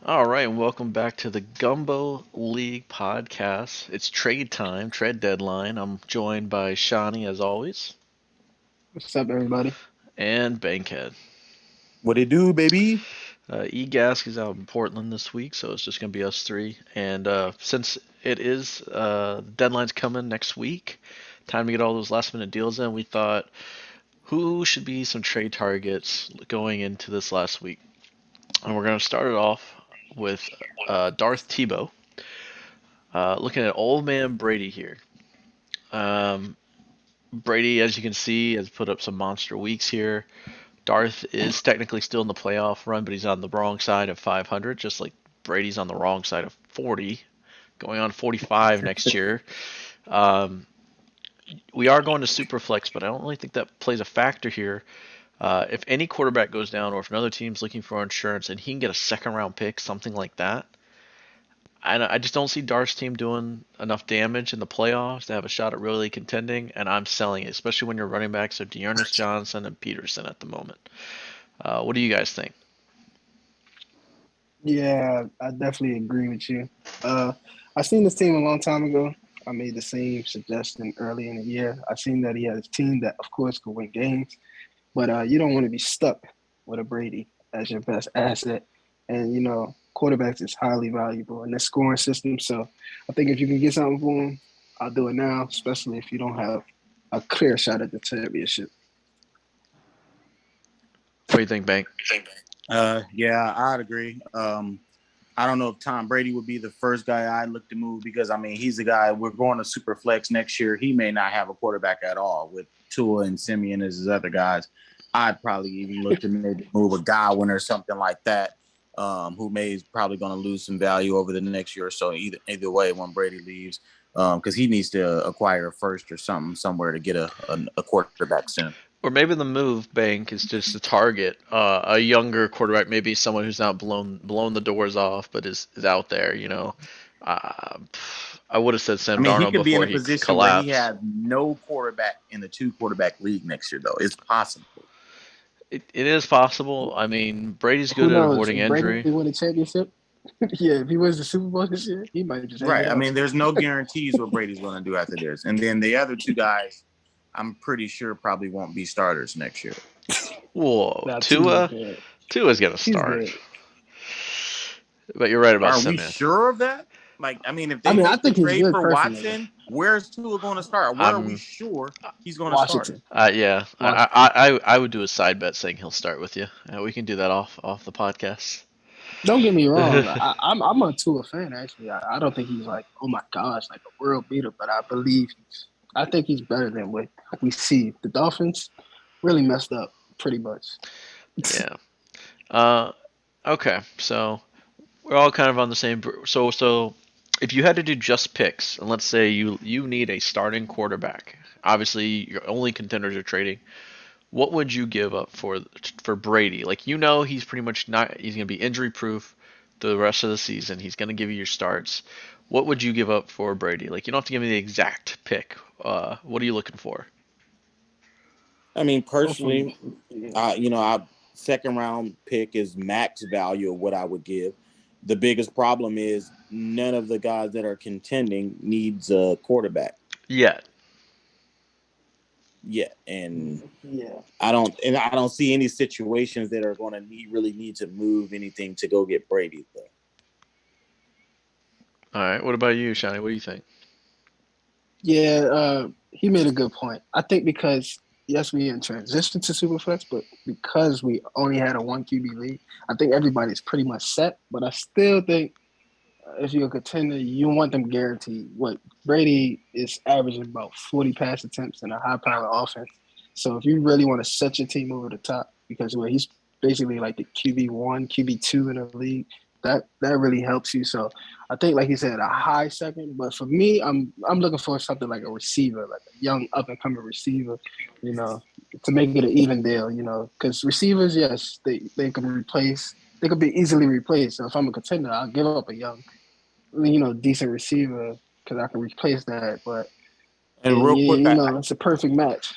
All right, and welcome back to the Gumbo League podcast. It's trade time, trade deadline. I'm joined by Shawnee as always, What's up, everybody? and Bankhead. What it do, baby? Egask is out in Portland this week, so it's just gonna be us three. And since it is the deadline's coming next week, time to get all those last minute deals in. We thought who should be some trade targets going into this last week, and we're gonna start it off with Darth Tebow. Looking at old man Brady here. Um, Brady, as you can see, has put up some monster weeks here. Darth is technically still in the playoff run, but he's on the wrong side of 500, just like Brady's on the wrong side of 40, going on 45 next year. Um, we are going to Superflex, but I don't really think that plays a factor here. If any quarterback goes down, or if another team's looking for insurance and he can get a second round pick, something like that, I just don't see Darth's team doing enough damage in the playoffs to have a shot at really contending, and I'm selling it, especially when your running backs are Dearness Johnson and Peterson at the moment. What do you guys think? Yeah, I definitely agree with you. Uh, I seen this team a long time ago. I made the same suggestion early in the year. I seen that he had a team that, of course, could win games, but you don't want to be stuck with a Brady as your best asset. And quarterbacks is highly valuable in the scoring system. So I think if you can get something for him, I'll do it now, especially if you don't have a clear shot at the championship. What do you think, Bank? Yeah, I'd agree. I don't know if Tom Brady would be the first guy I'd look to move because he's the guy we're going to super flex next year. He may not have a quarterback at all with Tua and Simeon as his other guys. I'd probably even look to maybe move a Godwin or something like that, who may is probably going to lose some value over the next year or so. Either way, when Brady leaves, because he needs to acquire a first or something somewhere to get a quarterback soon. Or maybe the move, Bank, is just to target a younger quarterback, maybe someone who's not blown the doors off, but is out there. Uh, I would have said Sam He Darnold could be in before a he position where he collapsed. has no quarterback in the two quarterback league next year, though. It's possible. It is possible. I mean, Brady's Who good at knows? avoiding If Brady injury. win a championship, yeah, if he wins the Super Bowl this year, he might just hang it Right. up. There's no guarantees what Brady's going to do after this. And then the other two guys, I'm pretty sure probably won't be starters next year. Whoa, Now Tua's Tua, good. Tua's gonna He's start. good. But you're right about Are we Simeon. sure of that? If I they mean, I make the think he's trade good for personally. Watson, where's Tua going to start? Where are we I'm sure he's going to start? Washington. Yeah, Washington. I would do a side bet saying he'll start with you. We can do that off the podcast. Don't get me wrong. I'm a Tua fan actually. I don't think he's like, oh my gosh, like a world beater, but I believe I think he's better than what we see. The Dolphins really messed up pretty much. Yeah. Uh, okay. So we're all kind of on the same. So if you had to do just picks, and let's say you need a starting quarterback, obviously your only contenders are trading. What would you give up for Brady? Like he's pretty much not. He's gonna be injury proof the rest of the season. He's gonna give you your starts. What would you give up for Brady? Like you don't have to give me the exact pick. What are you looking for? Personally, Hopefully, yeah. I second round pick is max value of what I would give. The biggest problem is none of the guys that are contending needs a quarterback Yeah. yet, and Yeah. I don't see any situations that are going to really need to move anything to go get Brady though. All right. What about you, Shani? What do you think? Yeah, he made a good point. I think because yes, we in transition to Superflex, but because we only had a one QB league, I think everybody's pretty much set. But I still think if you're a contender, you want them guaranteed. What Brady is averaging about 40 pass attempts in a high power offense. So if you really want to set your team over the top, because he's basically like the QB1, QB2 in the league, that really helps you. So I think, like you said, a high second. But for me, I'm looking for something like a receiver, like a young up and coming receiver, you know, to make it an even deal, because receivers, yes, they can replace. They could be easily replaced. So if I'm a contender, I'll give up a young decent receiver because I can replace that. But And real quick, it's a perfect match.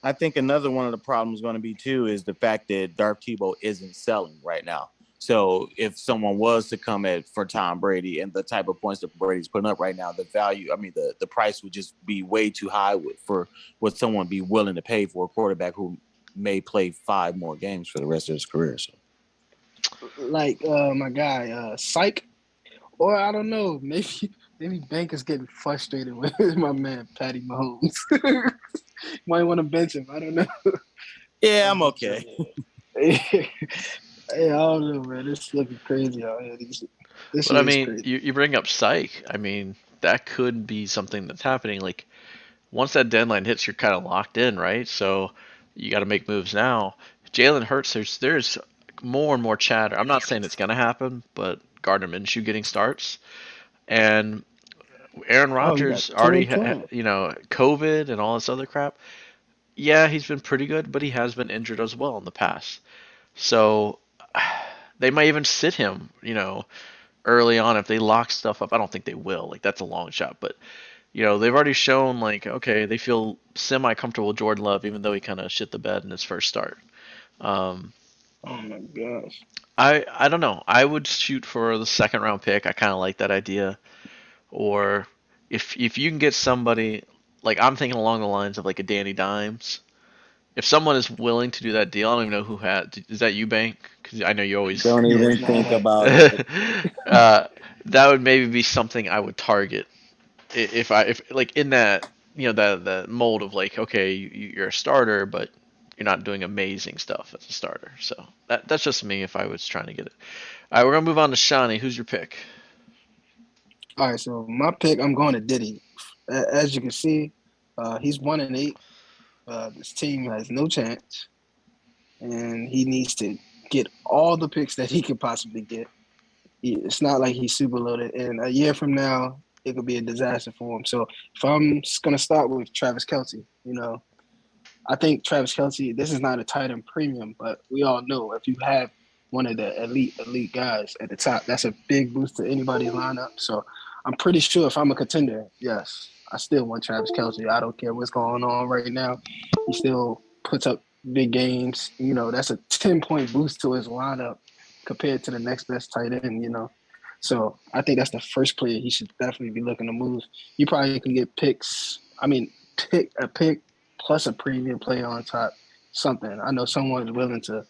I think another one of the problems going to be too is the fact that Darth Tebow isn't selling right now. So if someone was to come at for Tom Brady and the type of points that Brady's putting up right now, the value, I mean, the price would just be way too high for what someone be willing to pay for a quarterback who may play 5 more games for the rest of his career. So Like my guy, Psych, or I don't know, maybe Bank is getting frustrated with my man Patty Mahomes. Might want to bench him. I don't know. yeah, I'm okay. Hey, I don't know, man. It's looking crazy out here. This But I year is mean, crazy. you bring up Psych. I mean, that could be something that's happening. Like once that deadline hits, you're kind of locked in, right? So you got to make moves now. Jalen Hurts, there's more and more chatter. I'm not saying it's gonna happen, but Gardner Minshew getting starts, and Aaron Oh, you got Rodgers two already, and two. COVID and all this other crap. Yeah, he's been pretty good, but he has been injured as well in the past. So they might even sit him, early on if they lock stuff up. I don't think they will. Like that's a long shot, but they've already shown like okay, they feel semi comfortable with Jordan Love, even though he kind of shit the bed in his first start. Um, Oh my gosh. I don't know. I would shoot for the second round pick. I kind of like that idea. Or if you can get somebody like I'm thinking along the lines of like a Danny Dimes. If someone is willing to do that deal, I don't even know who had. Is that you, Bank? Because I know you always. Don't Yeah, even it's not think happening. about it. uh, that would maybe be something I would target if like in that the mold of like okay you're a starter but you're not doing amazing stuff as a starter. So that's just me if I was trying to get it. All right, we're gonna move on to Shawnee. Who's your pick? All right, so my pick, I'm going to Diddy. As you can see, he's 1-8. This team has no chance, and he needs to get all the picks that he could possibly get. It's not like he's super loaded, and a year from now, it could be a disaster for him. So if I'm just gonna start with Travis Kelce, I think Travis Kelce. This is not a tight end premium, but we all know if you have one of the elite guys at the top, that's a big boost to anybody's lineup. So I'm pretty sure if I'm a contender, yes, I still want Travis Kelce. I don't care what's going on right now. He still puts up big games. That's a 10-point boost to his lineup compared to the next best tight end. So I think that's the first player he should definitely be looking to move. You probably can get picks. I mean, pick a pick plus a premium player on top. Something. I know someone is willing to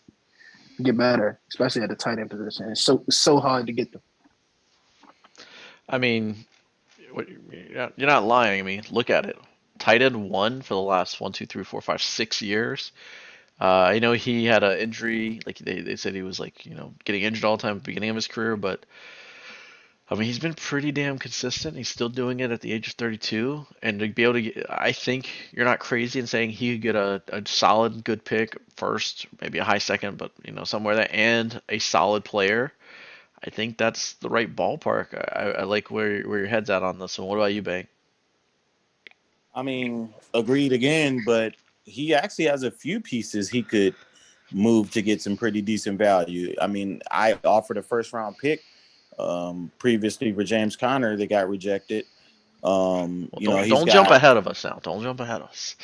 get better, especially at the tight end position. It's so hard to get them. I mean, you're not lying. I mean, look at it. Tight end one for the last 1, 2, 3, 4, 5, 6 years. I know he had an injury. Like they said he was like getting injured all the time at the beginning of his career, but I mean, he's been pretty damn consistent. He's still doing it at the age of 32, and to be able to get, I think you're not crazy in saying he could get a solid, good pick first, maybe a high second, but somewhere there, and a solid player. I think that's the right ballpark. I like where your head's at on this one. What about you, Bang? I mean, agreed again, but he actually has a few pieces he could move to get some pretty decent value. I mean, I offered a first round pick previously for James Conner that got rejected. Well, He's don't jump got ahead of us now. Don't jump ahead of us.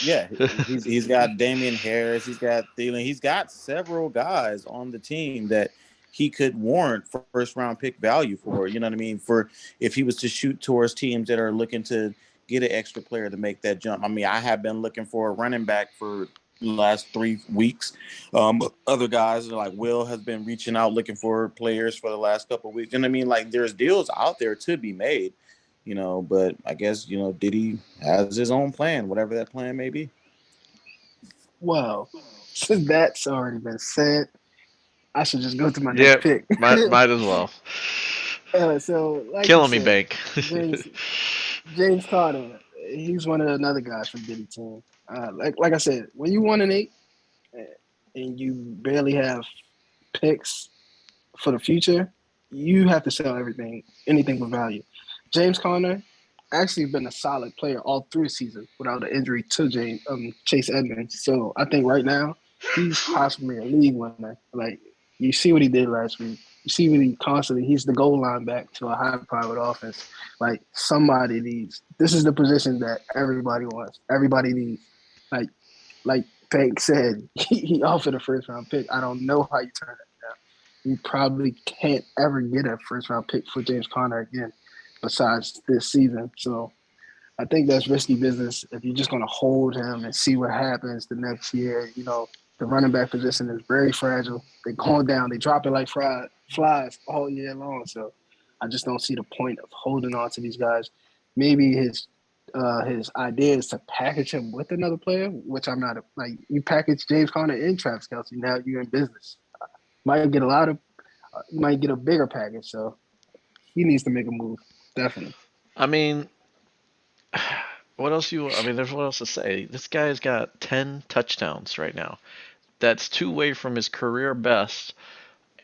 yeah, he's got Damian Harris, he's got Thielen, he's got several guys on the team that he could warrant first round pick value for. You know what I mean? For if he was to shoot towards teams that are looking to get an extra player to make that jump. I mean, I have been looking for a running back for the last 3 weeks. Other guys like Will has been reaching out looking for players for the last couple of weeks. And I mean, like there's deals out there to be made. But I guess, Diddy has his own plan, whatever that plan may be. Well, since that's already been said, I should just go to my next Yep, pick. might as well. So, like you Killing me, said, Bank. James James Carter, he's one of the other guys from Diddy team. Like I said, when you 1-8 and you barely have picks for the future, you have to sell anything with value. James Conner actually been a solid player all through the season without an injury to Chase Edmonds. So I think right now he's possibly a league winner. Like you see what he did last week. You see what he's the goal line back to a high powered offense. Like somebody needs. This is the position that everybody wants. Everybody needs. Like like Tank said, he offered a first round pick. I don't know how you turn that down. we probably can't ever get a first round pick for James Conner again, besides this season. So I think that's risky business if you're just going to hold him and see what happens the next year. You know, the running back position is very fragile. They're going down, they drop it like flies all year long. So I just don't see the point of holding on to these guys. Maybe his idea is to package him with another player, which I'm not like. You package James Conner and Travis Kelsey, now you're in business. Might get a lot of, you might get a bigger package. So he needs to make a move, definitely. I mean, what else you? I mean, there's what else to say. This guy's got 10 touchdowns right now. That's two away from his career best,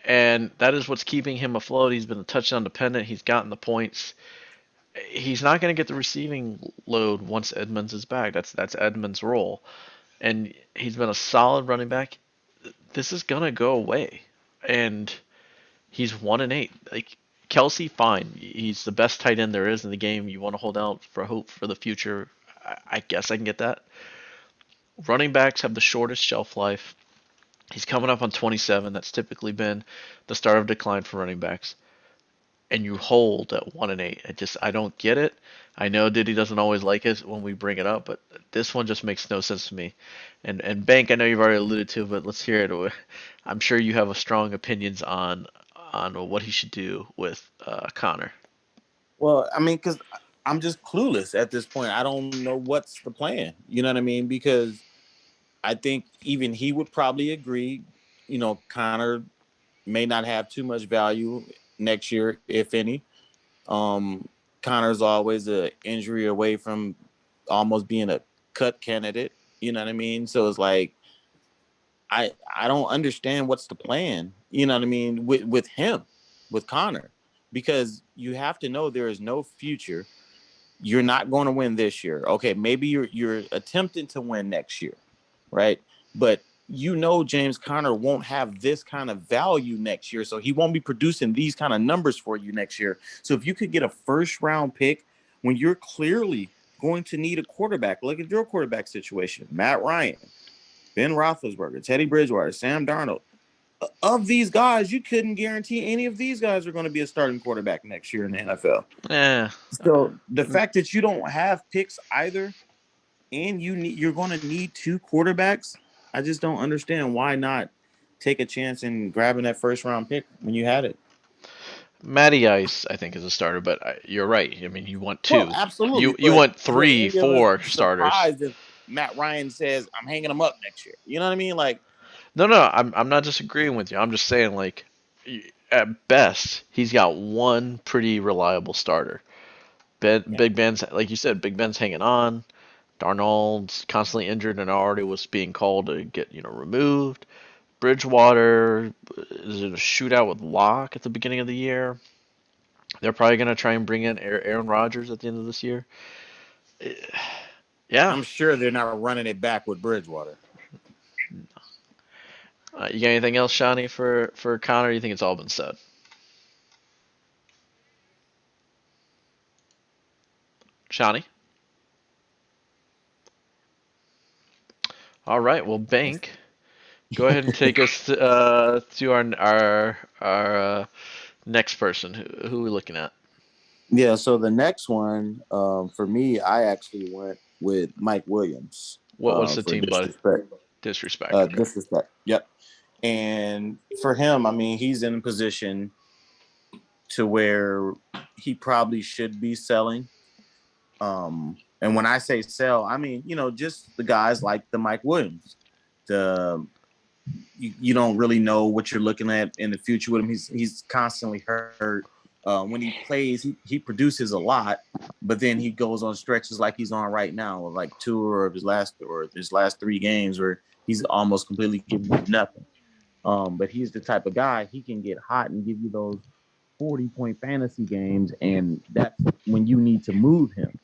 and that is what's keeping him afloat. He's been touchdown dependent. He's gotten the points. He's not going to get the receiving load once Edmonds is back. That's Edmonds' role, and he's been a solid running back. This is gonna go away, and he's 1-8. Like Kelsey, fine. He's the best tight end there is in the game. You want to hold out for hope for the future. I guess I can get that. Running backs have the shortest shelf life. He's coming up on 27. That's typically been the start of decline for running backs. And you hold at 1-8. I don't get it. I know Diddy doesn't always like it when we bring it up, but this one just makes no sense to me. And Bank, I know you've already alluded to, but let's hear it. I'm sure you have a strong opinions on what he should do with Connor. Well, I mean, because I'm just clueless at this point. I don't know what's the plan. You know what I mean? Because I think even he would probably agree. Connor may not have too much value next year, if any. Um, Connor's always an injury away from almost being a cut candidate. You know what I mean? So it's like I don't understand what's the plan. You know what I mean with him, with Connor, because you have to know there is no future. You're not going to win this year. Okay, maybe you're attempting to win next year, right? But James Conner won't have this kind of value next year, so he won't be producing these kind of numbers for you next year. So if you could get a first round pick when you're clearly going to need a quarterback, look at your quarterback situation: Matt Ryan, Ben Roethlisberger, Teddy Bridgewater, Sam Darnold. Of these guys, you couldn't guarantee any of these guys are going to be a starting quarterback next year in the NFL. Yeah. So the fact that you don't have picks either, and you're going to need two quarterbacks, I just don't understand why not take a chance in grabbing that first round pick when you had it. Matty Ice, I think, is a starter, but you're right. I mean, you want Well, two. absolutely, You but want would three, any of us four be starters. surprised if Matt Ryan says I'm hanging him up next year? You know what I mean? Like, No, I'm not disagreeing with you. I'm just saying, like, at best, he's got one pretty reliable starter. yeah, Big Ben's, like you said, Big Ben's hanging on. Darnold's constantly injured and already was being called to get, removed. Bridgewater is in a shootout with Locke at the beginning of the year. They're probably going to try and bring in Aaron Rodgers at the end of this year. Yeah. I'm sure they're not running it back with Bridgewater. You got anything else, Shawnee, for Connor? You think it's all been said? Shawnee? All right. Well, Bank, go ahead and take us to our next person. Who are we looking at? Yeah, so the next one, for me, I actually went with Mike Williams, What's the for team, buddy? disrespect. Disrespect. Okay. Disrespect. Yep. And for him, I mean, he's in a position to where he probably should be selling. And when I say sell, I mean, just the guys like the Mike Williams. The you don't really know what you're looking at in the future with him. He's constantly hurt. When he plays, he produces a lot, but then he goes on stretches like he's on right now, like his last three games where he's almost completely giving you nothing. But he's the type of guy, he can get hot and give you those 40-point fantasy games, and that's when you need to move him.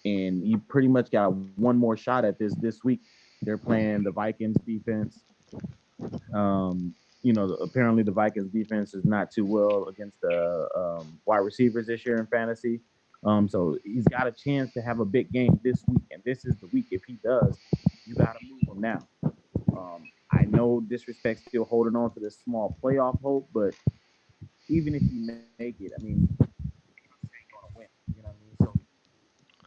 And you pretty much got one more shot at this week. They're playing the Vikings defense. Apparently the Vikings defense is not too well against the wide receivers this year in fantasy. So he's got a chance to have a big game this week, and this is the week. If he does, you got to move him now. I know disrespect still holding on to this small playoff hope, but even if you make it, I mean, ain't gonna win. You know what I mean? So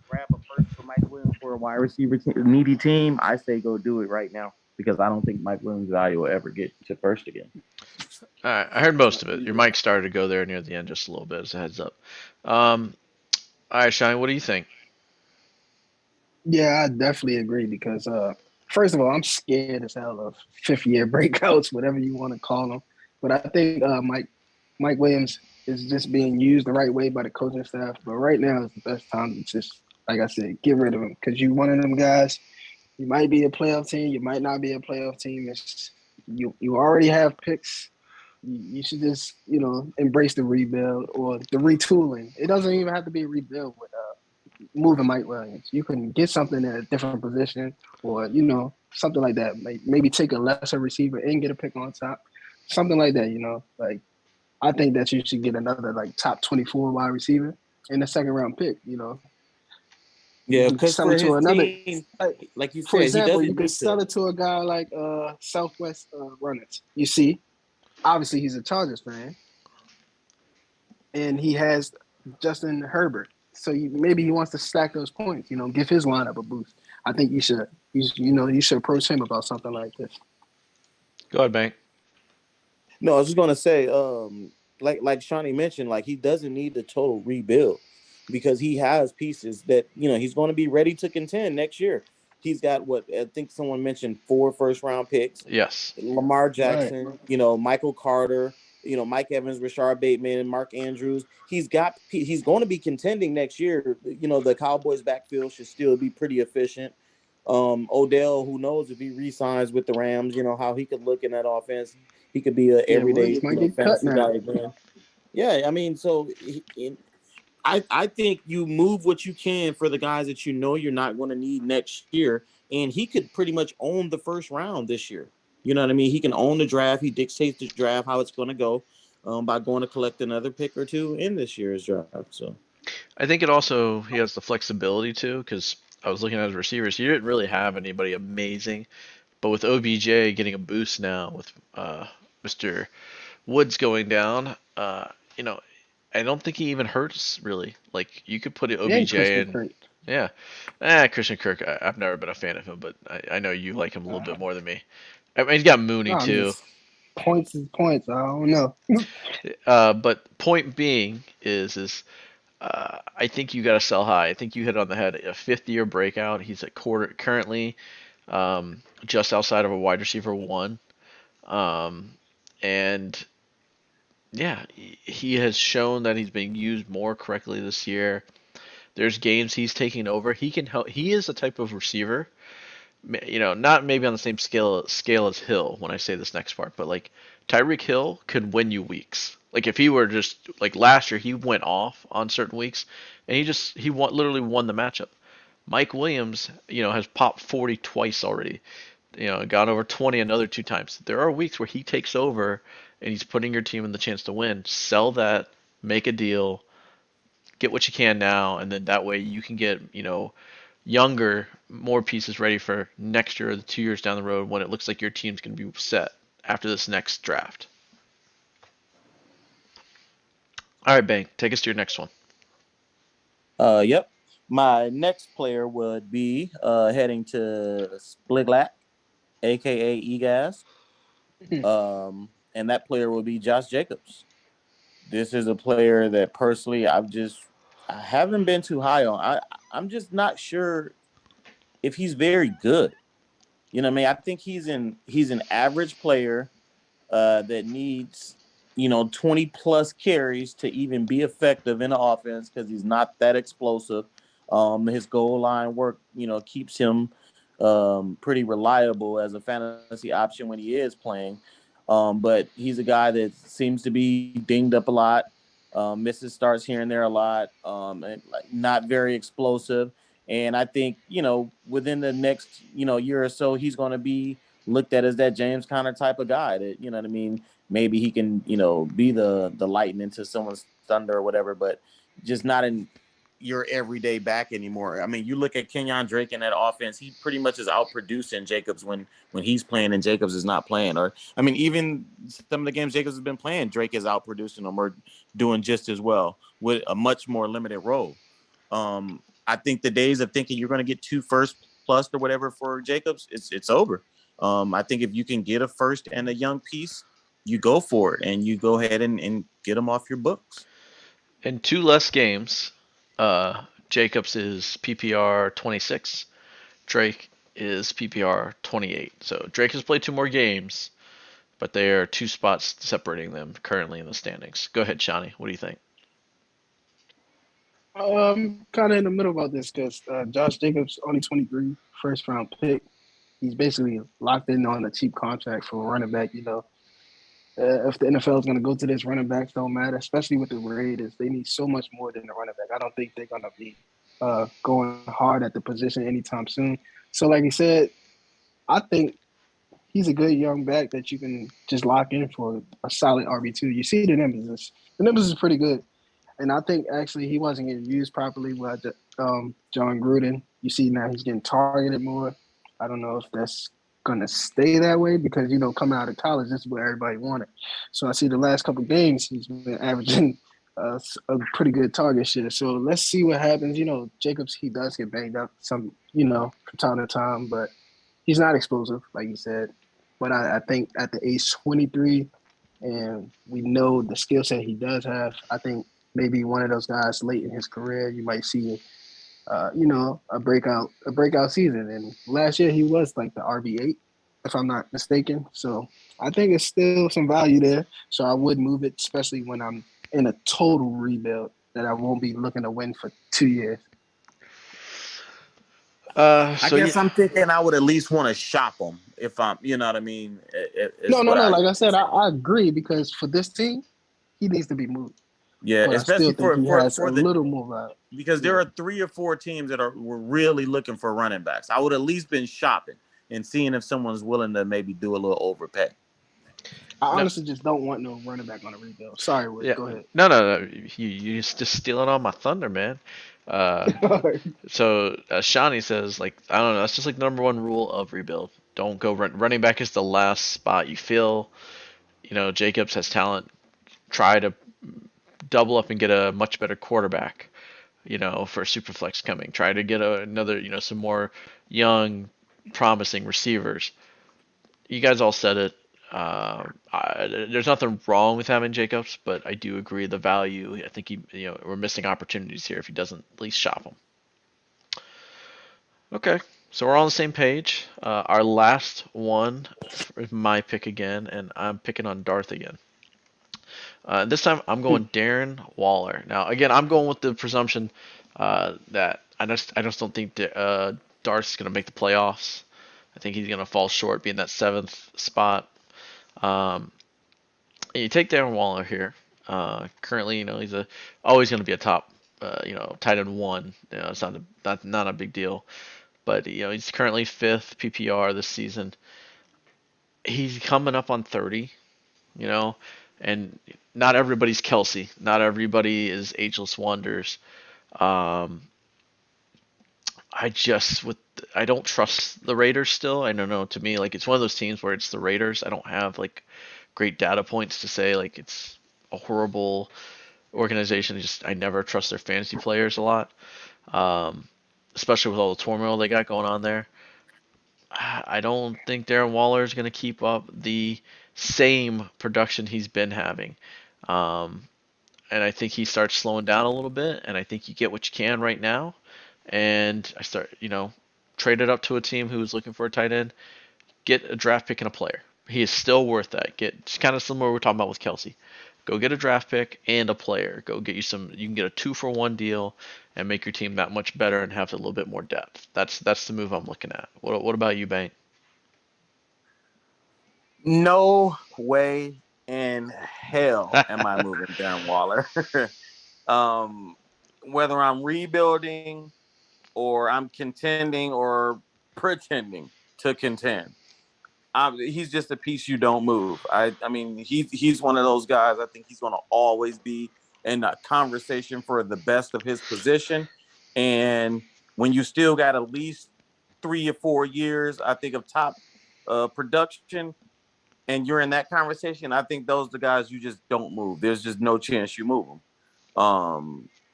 grab a first for Mike Williams for a wide receiver needy team. I say go do it right now because I don't think Mike Williams' value will ever get to first again. All right, I heard most of it. Your mic started to go there near the end just a little bit as a heads up. Um, all right, Shine, what do you think? Yeah, I definitely agree because first of all, I'm scared as hell of fifth year breakouts, whatever you want to call them. But I think Mike Williams is just being used the right way by the coaching staff. But right now is the best time to just, like I said, get rid of him because you one of them guys. You might be a playoff team, you might not be a playoff team. It's you already have picks. You should just embrace the rebuild or the retooling. It doesn't even have to be a rebuild with moving Mike Williams. You can get something in a different position, or something like that. Maybe take a lesser receiver and get a pick on top, something like that. Like I think that you should get another like top 24 wide receiver in the second round pick. You Yeah, can because sell for it to his another. team, Like, like you for said, he example, doesn't you could need to. sell it to a guy like Southwest Runners. You see, obviously he's a Chargers fan, and he has Justin Herbert. So maybe he wants to stack those points. Give his lineup a boost. I think you should approach him about something like this. Go ahead, Bank. No, I was just gonna say, like Shawnee mentioned, like he doesn't need the total rebuild because he has pieces that he's going to be ready to contend next year. He's got what I think someone mentioned 4 first round picks. Yes. Lamar Right. Jackson, Michael Carter, Mike Evans, Rashard Bateman, and Mark Andrews. He's going to be contending next year. The Cowboys backfield should still be pretty efficient. Odell, who knows if he re-signs with the Rams, how he could look in that offense. He could be an Yeah, everyday, Woods might get cut fantasy guy now. again. Yeah, I mean, so I think you move what you can for the guys that you're not going to need next year, and he could pretty much own the first round this year. You know what I mean? He can own the draft. He dictates the draft how it's going to go by going to collect another pick or two in this year's draft. So I think it also he has the flexibility too, because I was looking at his receivers. He didn't really have anybody amazing, but with OBJ getting a boost now with Mr. Woods going down, you know, I don't think he even hurts really. Like you could put And OBJ Christian in, Kirk. yeah. Christian Kirk, I've never been a fan of him, but I know you like him a little bit more than me. I mean, he's got No, Mooney I'm too. just points is points. I don't know. But point being is I think you got to sell high. I think you hit on the head. A fifth year breakout. He's at quarter currently just outside of a wide receiver one. Um, and yeah, he has shown that he's being used more correctly this year. There's games he's taking over. He can help. He is a type of receiver, not maybe on the same scale as Hill when I say this next part, but like Tyreek Hill could win you weeks. Like if he were just like last year, he went off on certain weeks, and literally won the matchup. Mike Williams, has popped 40 twice already. Got over 20 another two times. There are weeks where he takes over and he's putting your team in the chance to win. Sell that, make a deal, get what you can now, and then that way you can get, younger, more pieces ready for next year or the 2 years down the road when it looks like your team's going to be set after this next draft. All right, Bang, take us to your next one. yep. My next player would be heading to Spliglack, aka Egas. And that player will be Josh Jacobs. This is a player that personally I haven't been too high on. I'm just not sure if he's very good. You know what I mean? I think he's an average player that needs 20 plus carries to even be effective in the offense because he's not that explosive. His goal line work keeps him pretty reliable as a fantasy option when he is playing. But he's a guy that seems to be dinged up a lot, misses starts here and there a lot, and like not very explosive. And I think within the next year or so, he's going to be looked at as that James Conner type of guy that what I mean. Maybe he can be the lightning into someone's thunder or whatever, but just not in. your everyday back anymore. I mean, you look at Kenyon Drake in that offense; he pretty much is outproducing Jacobs when he's playing and Jacobs is not playing. Or I mean, even some of the games Jacobs has been playing, Drake is outproducing them or doing just as well with a much more limited role. I think the days of thinking you're going to get 2 first plus or whatever for Jacobs, it's over. I think if you can get a first and a young piece, you go for it and you go ahead and get them off your books. In two less games, Jacobs is PPR 26. Drake is PPR 28. So Drake has played two more games, but there are two spots separating them currently in the standings. Go ahead, Shawnee. What do you think? Kind of in the middle about this because Josh Jacobs only 23, first round pick. He's basically locked in on a cheap contract for a running back. If the NFL is going to go to this, running backs don't matter, especially with the Raiders. They need so much more than a running back. I don't think they're going to be going hard at the position anytime soon. So, like you said, I think he's a good young back that you can just lock in for a solid RB2. You see the numbers. The numbers is pretty good. And I think actually he wasn't getting used properly by John Gruden. You see now he's getting targeted more. I don't know if that's going to stay that way because, coming out of college, this is what everybody wanted. So I see the last couple of games, he's been averaging a pretty good target share. So let's see what happens. Jacobs, he does get banged up from time to time, but he's not explosive, like you said. But I think at the age 23, and we know the skill set he does have, I think maybe one of those guys late in his career, you might see, a breakout season. And last year he was like the RB8, if I'm not mistaken. So I think it's still some value there. So I would move it, especially when I'm in a total rebuild that I won't be looking to win for 2 years. I So yeah, guess I'm thinking I would at least want to shop them if I'm, you know what I mean, No, is no, what no. I Like I said, say. I agree because for this team, he needs to be moved. Yeah, But I still especially think for he for has a for the little more value. because there Yeah. are 3 or 4 teams that were really looking for running backs. I would at least been shopping and seeing if someone's willing to maybe do a little overpay. I no, honestly just don't want no running back on a rebuild. Sorry, Wood. yeah, Go ahead. no. You just stealing all my thunder, man. Uh, so as Shawnee says, like I don't know, that's just like the number one rule of rebuild. Don't go running back is the last spot you feel. Jacobs has talent. Try to double up and get a much better quarterback. For Superflex coming. Try to get another, some more young, promising receivers. You guys all said it. There's nothing wrong with having Jacobs, but I do agree the value. I think we're missing opportunities here if he doesn't at least shop them. Okay, so we're all on the same page. Our last one is my pick again, and I'm picking on Darth again. This time I'm going Darren Waller. Now again, I'm going with the presumption that I just don't think Darth's gonna make the playoffs. I think he's gonna fall short, being that seventh spot. Um, you take Darren Waller here. Currently, he's always gonna be a top, tight end one. It's not a big deal. But he's currently fifth PPR this season. He's coming up on 30. you know, and not everybody's Kelsey. Not everybody is ageless wonders. Um, I don't trust the Raiders still. I don't know. To me, like it's one of those teams where it's the Raiders. I don't have like great data points to say like it's a horrible organization. I never trust their fantasy players a lot, um, especially with all the turmoil they got going on there. I don't think Darren Waller is going to keep up the same production he's been having. Um, and I think he starts slowing down a little bit, and I think you get what you can right now. And I start, trade it up to a team who's looking for a tight end, get a draft pick and a player. He is still worth that. It's kind of similar we're talking about with Kelsey. Go get a draft pick and a player. Go get you some. You can get a 2-for-1 deal and make your team that much better and have a little bit more depth. That's the move I'm looking at. What about you, Bank? No way in hell am I moving Darren Waller. um, Whether I'm rebuilding or I'm contending or pretending to contend. He's just a piece you don't move. I mean, he's one of those guys. I think he's going to always be and a conversation for the best of his position. And when you still got at least 3 or 4 years, I think, of top production, and you're in that conversation, I think those are the guys you just don't move. There's just no chance you move them.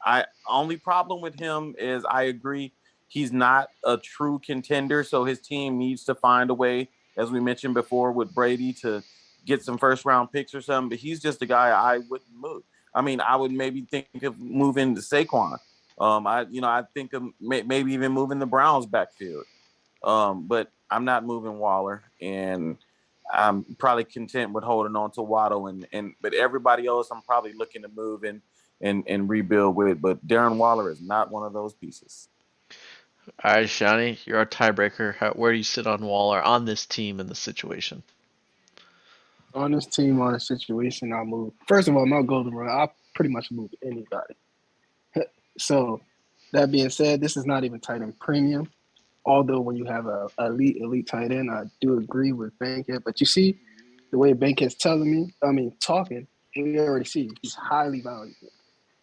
I only problem with him is I agree he's not a true contender, so his team needs to find a way, as we mentioned before, with Brady to get some first round picks or something. But he's just a guy I wouldn't move. I mean, I would maybe think of moving to Saquon. I think of maybe even moving the Browns backfield. But I'm not moving Waller, and I'm probably content with holding on to Waddle, and but everybody else I'm probably looking to move and rebuild with. But Darren Waller is not one of those pieces. All right, Shani, you're our tiebreaker. Where do you sit on Waller on this team in this situation? On this team, on a situation, I'll move. First of all, my golden rule, I'll pretty much move anybody. So, that being said, this is not even tight end premium. Although when you have a elite tight end, I do agree with Bankhead. But you see, the way Bankhead's talking, we already see he's highly valuable.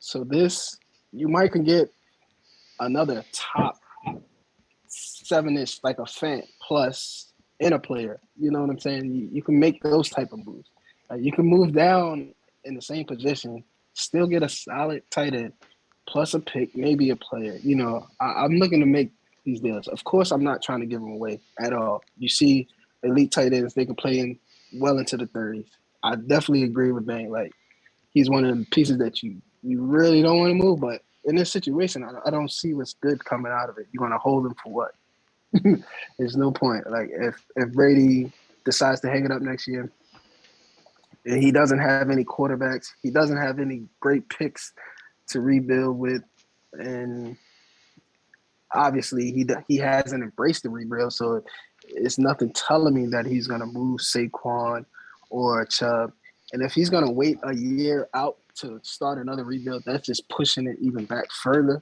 So this, you might can get another top 7-ish, like a Fant plus in a player. You know what I'm saying? You can make those type of moves. You can move down in the same position, still get a solid tight end plus a pick, maybe a player. I'm looking to make these deals. Of course, I'm not trying to give them away at all. You see, elite tight ends, they can play in well into the 30s. I definitely agree with Bang. Like, he's one of the pieces that you really don't want to move, but in this situation, I don't see what's good coming out of it. You're going to hold him for what? There's no point. Like, if Brady decides to hang it up next year, and he doesn't have any quarterbacks, he doesn't have any great picks to rebuild with, and obviously he hasn't embraced the rebuild, so it's nothing telling me that he's gonna move Saquon or Chubb. And if he's gonna wait a year out to start another rebuild, that's just pushing it even back further.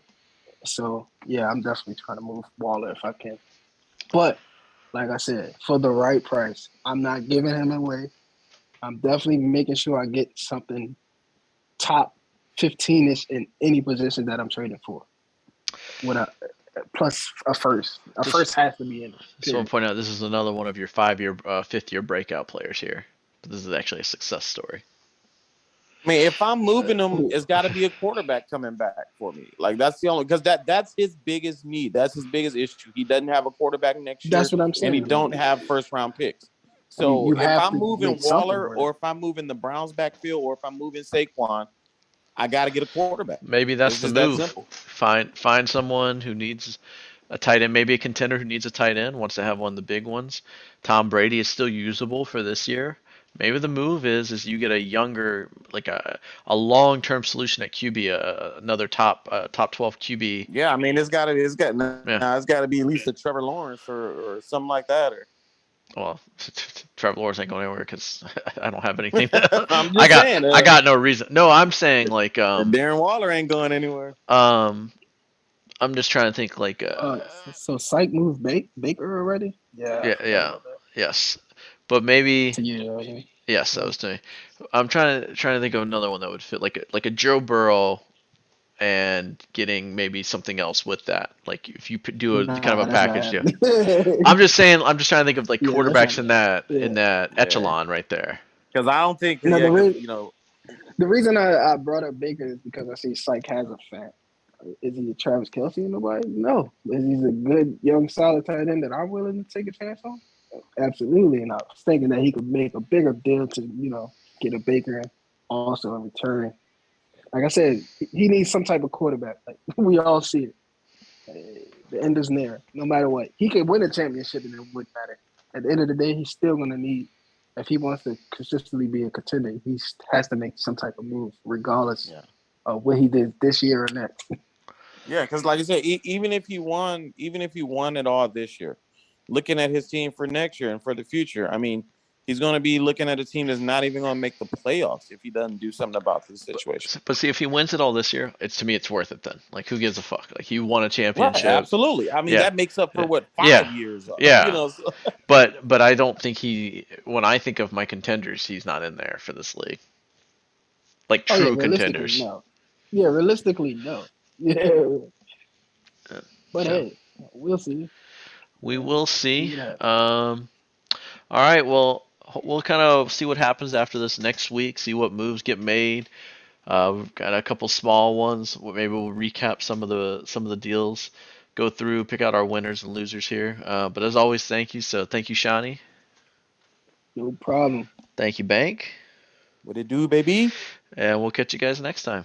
So yeah, I'm definitely trying to move Waller if I can. But like I said, for the right price, I'm not giving him away. I'm definitely making sure I get something top 15-ish in any position that I'm trading for. With a plus a first. A first has to be in it. Just want to point out this is another one of your 5-year, 5th-year breakout players here. But this is actually a success story. I mean, if I'm moving him, it's got to be a quarterback coming back for me. Like, that's the only, because that's his biggest need. That's his biggest issue. He doesn't have a quarterback next year. That's what I'm saying. And he don't have first round picks. So if I'm moving Waller, or if I'm moving the Browns backfield, or if I'm moving Saquon, I got to get a quarterback. Maybe that's the move. Find someone who needs a tight end, maybe a contender who needs a tight end, wants to have one of the big ones. Tom Brady is still usable for this year. Maybe the move is you get a younger, like a long-term solution at QB, another top 12 QB. Yeah, I mean, it's got to be at least a Trevor Lawrence or something like that. Well, Trevor Lawrence ain't going anywhere because I don't have anything. I'm just saying. I got no reason. No, I'm saying like Darren Waller ain't going anywhere. I'm just trying to think like. So Syke moved Baker already? Yeah. Yes. But maybe yes, that was to me. I'm trying to think of another one that would fit, like a Joe Burrow, and getting maybe something else with that. Like if you do kind of a package deal. I'm just saying. I'm just trying to think of like quarterbacks in that echelon right there. Because I don't think the reason I brought up Baker is because I see Syke has a fan. Is he a Travis Kelce or nobody? No. Is he a good young solid tight end that I'm willing to take a chance on? Absolutely, and I was thinking that he could make a bigger deal to, get a Baker and also in return. Like I said, he needs some type of quarterback. Like we all see it. The end is near, no matter what. He could win a championship and it wouldn't matter. At the end of the day, he's still going to need, if he wants to consistently be a contender, he has to make some type of move, regardless of what he did this year or next. Yeah, because like I said, even if he won it all this year, looking at his team for next year and for the future, I mean, he's going to be looking at a team that's not even going to make the playoffs if he doesn't do something about the situation. But see, if he wins it all this year, to me, it's worth it then. Like, who gives a fuck? Like, he won a championship. Right, absolutely. I mean, that makes up for 5 years. Yeah. But I don't think when I think of my contenders, he's not in there for this league. Like true contenders. No. Yeah, realistically, no. Yeah, but So hey, we'll see. we will See see. what happens. All right. Well, we'll kind of see what happens after this next week. See what moves get made. We've got a couple small ones. Maybe we'll recap some of the deals, go through, pick out our winners and losers here. But as always, thank you. So thank you, Shawnee. No problem. Thank you, Bank. What it do, baby? And we'll catch you guys next time.